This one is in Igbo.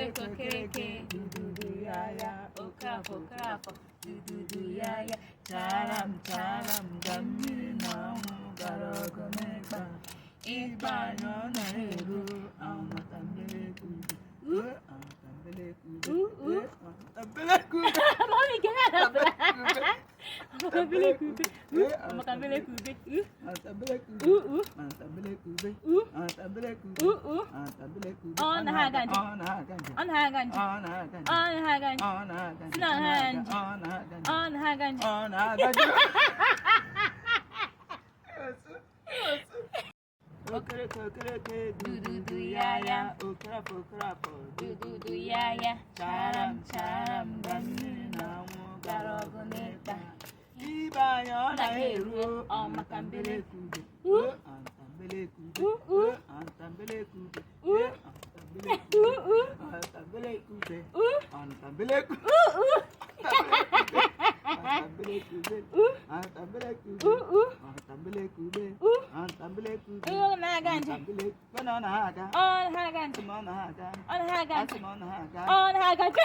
kokereke, dududu ya ya, okafọ krafọ, dududu ya ya, charam charam, gammiri na ọnwụ gara ọgụ n'ịkpa, ịgba anyọ na-eru, amatambelekude, amatambelekude, amatambelekude. Mami, que nada, amatambelekude, amatambelekude, amatambelekude, amatambelekude, amatambelekude, amatambelekude. On haganji, on haganji, on haganji, on haganji, on haganji, on haganji, on haganji, on haganji. Kokereke, dududu ya ya, okrapo krapo, dududu ya ya, charam charam, gammiri na ọnwụ gara ọgụ n'ịkpa, ịgba anyọ na-eru, ọmatambelekude, antambelekude, antambelekude, antambelekude, antambelekude, on haganji, on haganji, on haganji, on haganji.